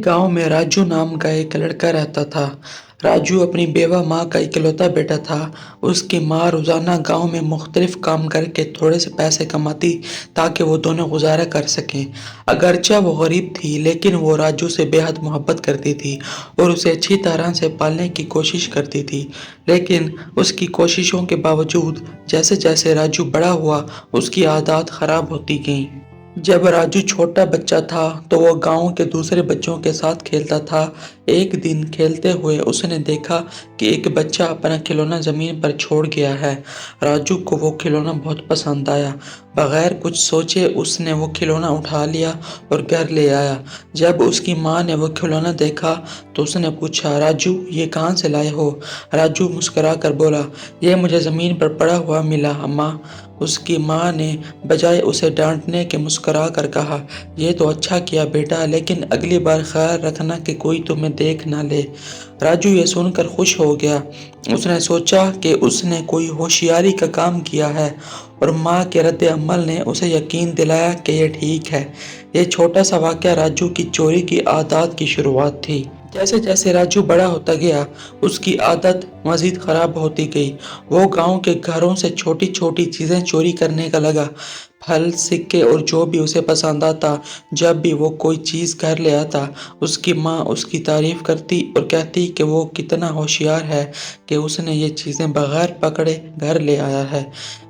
गांव में राजू नाम का एक लड़का रहता था। राजू अपनी बेवा माँ का इकलौता बेटा था। उसकी माँ रोजाना गांव में मुख्तलिफ काम करके थोड़े से पैसे कमाती ताकि वो दोनों गुजारा कर सकें। अगरचे वो गरीब थी लेकिन वो राजू से बेहद मोहब्बत करती थी और उसे अच्छी तरह से पालने की कोशिश करती थी। लेकिन उसकी कोशिशों के बावजूद जैसे जैसे राजू बड़ा हुआ उसकी आदत खराब होती गई। जब राजू छोटा बच्चा था तो वो गांव के दूसरे बच्चों के साथ खेलता था। एक दिन खेलते हुए उसने देखा कि एक बच्चा अपना खिलौना जमीन पर छोड़ गया है। राजू को वो खिलौना बहुत पसंद आया। बगैर कुछ सोचे उसने वो खिलौना उठा लिया और घर ले आया। जब उसकी माँ ने वो खिलौना देखा तो उसने पूछा, राजू ये कहाँ से लाए हो? राजू मुस्कुरा कर बोला, ये मुझे जमीन पर पड़ा हुआ मिला अम्मा। उसकी माँ ने बजाय उसे डांटने के मुस्कुरा कर कहा, ये तो अच्छा किया बेटा, लेकिन अगली बार ख्याल रखना कि कोई तुम्हें देख ना ले। राजू ये सुनकर खुश हो गया। उसने सोचा कि उसने कोई होशियारी का काम किया है और माँ के रद्द अमल ने उसे यकीन दिलाया कि ये ठीक है। ये छोटा सा वाक़या राजू की चोरी की आदत की शुरुआत थी। जैसे जैसे राजू बड़ा होता गया उसकी आदत मजीद खराब होती गई। वो गांव के घरों से छोटी छोटी चीजें चोरी करने का लगा। फल, सिक्के और जो भी उसे पसंद आता। जब भी वो कोई चीज घर ले आता उसकी माँ उसकी तारीफ करती और कहती कि वो कितना होशियार है कि उसने ये चीजें बगैर पकड़े घर ले आया है।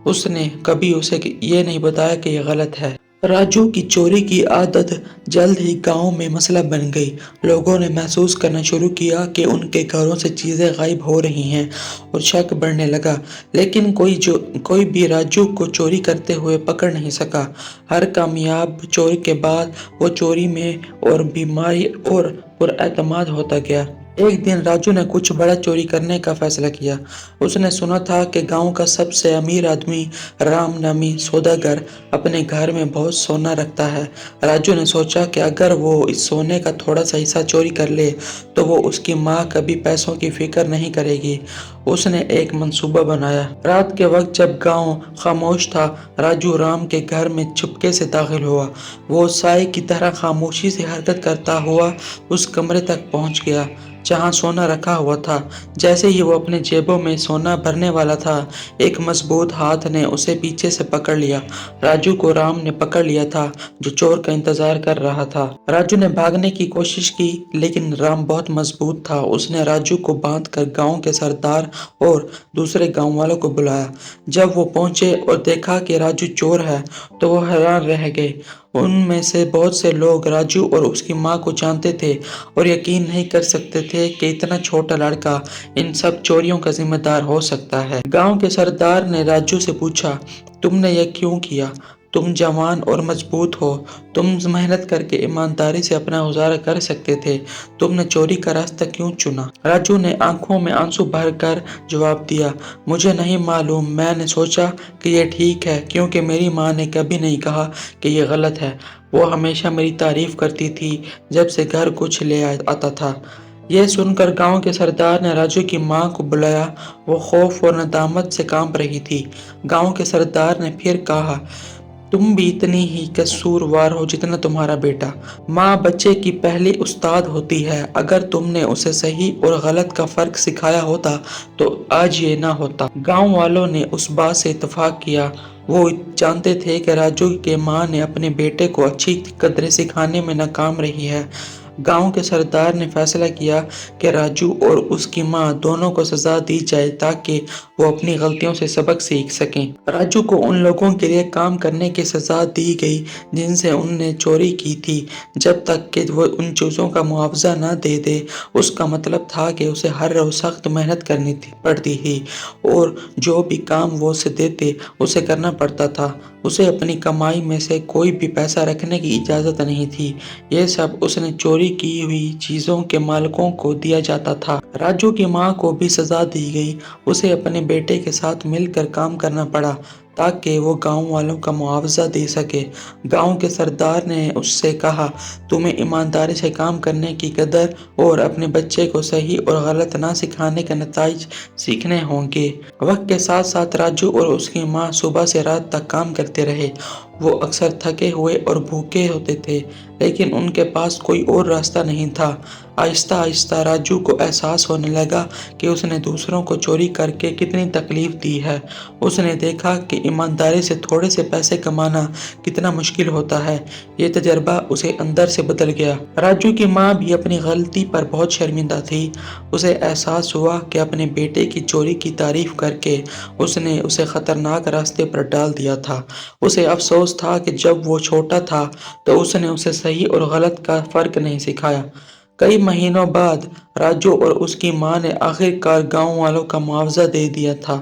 उसने कभी उसे ये नहीं बताया कि ये गलत है। राजू की चोरी की आदत जल्द ही गांव में मसला बन गई। लोगों ने महसूस करना शुरू किया कि उनके घरों से चीजें गायब हो रही हैं और शक बढ़ने लगा। लेकिन कोई भी राजू को चोरी करते हुए पकड़ नहीं सका। हर कामयाब चोरी के बाद वो चोरी में और बीमारी और पुरएतमाद होता गया। एक दिन राजू ने कुछ बड़ा चोरी करने का फैसला किया। उसने सुना था कि गांव का सबसे अमीर आदमी राम नामी सौदागर अपने घर में बहुत सोना रखता है। राजू ने सोचा कि अगर वो इस सोने का थोड़ा सा हिस्सा चोरी कर ले तो वो उसकी माँ कभी पैसों की फिक्र नहीं करेगी। उसने एक मंसूबा बनाया। रात के वक्त जब गांव खामोश था, राजू राम के घर में चुपके से दाखिल हुआ। वो साए की तरह खामोशी से हरकत करता हुआ उस कमरे तक पहुंच गया जहां सोना रखा हुआ था। जैसे ही वो अपने जेबों में सोना भरने वाला था, एक मजबूत हाथ ने उसे पीछे से पकड़ लिया। राजू को राम ने पकड़ लिया था जो चोर का इंतजार कर रहा था। राजू ने भागने की कोशिश की लेकिन राम बहुत मजबूत था। उसने राजू को बांधकर गांव के सरदार और दूसरे गांव वालों को बुलाया। जब वो पहुंचे और देखा कि राजू चोर है तो वो हैरान रह गए। उनमें से बहुत से लोग राजू और उसकी माँ को जानते थे और यकीन नहीं कर सकते थे कि इतना छोटा लड़का इन सब चोरियों का जिम्मेदार हो सकता है। गांव के सरदार ने राजू से पूछा, तुमने यह क्यों किया? तुम जवान और मजबूत हो, तुम मेहनत करके ईमानदारी से अपना गुजारा कर सकते थे, तुमने चोरी का रास्ता क्यों चुना? राजू ने आंखों में आंसू भरकर जवाब दिया, मुझे नहीं मालूम, मैंने सोचा कि यह ठीक है क्योंकि मेरी माँ ने कभी नहीं कहा कि यह गलत है। वो हमेशा मेरी तारीफ करती थी जब से घर कुछ ले आता था। यह सुनकर गांव के सरदार ने राजू की मां को बुलाया। वो खौफ और नदामत से कांप रही थी। गांव के सरदार ने फिर कहा, तुम भी इतनी ही कसूरवार हो जितना तुम्हारा बेटा। माँ बच्चे की पहली उस्ताद होती है। अगर तुमने उसे सही और गलत का फर्क सिखाया होता तो आज ये ना होता। गांव वालों ने उस बात से इत्तेफाक किया। वो जानते थे कि राजू के माँ ने अपने बेटे को अच्छी कदरें सिखाने में नाकाम रही है। गांव के सरदार ने फैसला किया कि राजू और उसकी माँ दोनों को सजा दी जाए ताकि वो अपनी गलतियों से सबक सीख सकें। राजू को उन लोगों के लिए काम करने की सजा दी गई जिनसे उनने चोरी की थी। जब तक कि वो उन चीज़ों का मुआवजा न दे दे, उसका मतलब था कि उसे हर रोज सख्त मेहनत करनी पड़ती थी और जो भी काम वो उसे देते उसे करना पड़ता था। उसे अपनी कमाई में से कोई भी पैसा रखने की इजाज़त नहीं थी। ये सब उसने चोरी की हुई चीज़ों के मालिकों को दिया जाता था। राजू की माँ को भी सजा दी गई। उसे अपने बेटे के साथ मिलकर काम करना पड़ा ताकि वो गांव वालों का मुआवजा दे सके। गांव के सरदार ने उससे कहा, तुम्हें ईमानदारी से काम करने की कदर और अपने बच्चे को सही और गलत ना सिखाने के नताइज सीखने होंगे। वक्त के साथ साथ राजू और उसकी माँ सुबह से रात तक काम करते रहे وہ اکثر تھکے ہوئے اور بھوکے ہوتے تھے، لیکن ان کے پاس کوئی اور راستہ نہیں تھا۔ آہستہ آہستہ راجو کو احساس ہونے لگا کہ اس نے دوسروں کو چوری کر کے کتنی تکلیف دی ہے۔ اس نے دیکھا کہ ایمانداری سے تھوڑے سے پیسے کمانا کتنا مشکل ہوتا ہے۔ یہ تجربہ اسے اندر سے بدل گیا۔ راجو کی ماں بھی اپنی غلطی پر بہت شرمندہ تھی۔ اسے احساس ہوا کہ اپنے بیٹے کی چوری کی تعریف کر کے اس نے اسے خطرناک راستے پر ڈال دیا تھا۔ اسے افسوس تھا کہ جب وہ چھوٹا تھا تو اس نے اسے صحیح اور غلط کا فرق نہیں سکھایا۔ کئی مہینوں بعد راجو اور اس کی ماں نے آخر کار گاؤں والوں کا معاوضہ دے دیا تھا۔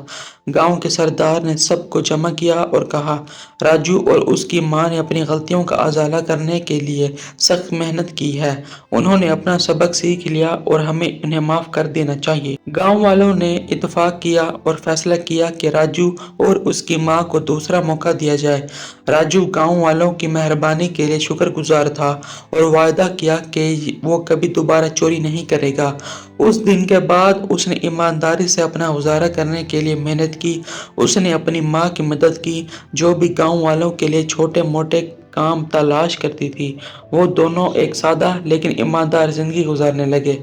گاؤں کے سردار نے سب کو جمع کیا اور کہا، راجو اور اس کی ماں نے اپنی غلطیوں کا ازالہ کرنے کے لیے سخت محنت کی ہے۔ انہوں نے اپنا سبق سیکھ لیا اور ہمیں انہیں معاف کر دینا چاہیے۔ گاؤں والوں نے اتفاق کیا اور فیصلہ کیا کہ راجو اور اس کی ماں کو دوسرا موقع دیا جائے۔ راجو گاؤں والوں کی مہربانی کے لیے شکر گزار تھا اور وعدہ کیا کہ وہ کبھی دوبارہ چوری نہیں کرے گا۔ اس دن کے بعد اس نے ایمانداری سے اپنا گزارا کرنے کے لیے محنت کی۔ اس نے اپنی ماں کی مدد کی، جو بھی گاؤں والوں کے لیے چھوٹے موٹے کام تلاش کرتی تھی۔ وہ دونوں ایک سادہ لیکن ایماندار زندگی گزارنے لگے۔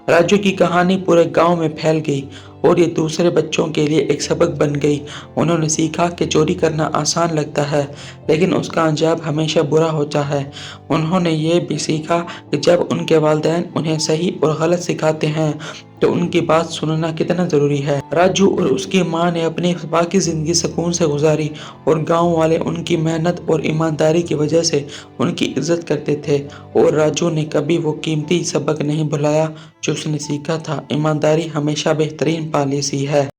راجو کی کہانی پورے گاؤں میں پھیل گئی اور یہ دوسرے بچوں کے لیے ایک سبق بن گئی۔ انہوں نے سیکھا کہ چوری کرنا آسان لگتا ہے، لیکن اس کا انجام ہمیشہ برا ہوتا ہے۔ انہوں نے یہ بھی سیکھا کہ جب ان کے والدین انہیں صحیح اور غلط سکھاتے ہیں تو ان کی بات سننا کتنا ضروری ہے۔ راجو اور اس کی ماں نے اپنی باقی زندگی سکون سے گزاری اور گاؤں والے ان کی محنت اور ایمانداری کی وجہ سے ان کی عزت کرتے تھے، اور راجو نے کبھی وہ قیمتی سبق نہیں بھلایا جو اس نے سیکھا تھا۔ ایمانداری ہمیشہ بہترین پالیسی ہے۔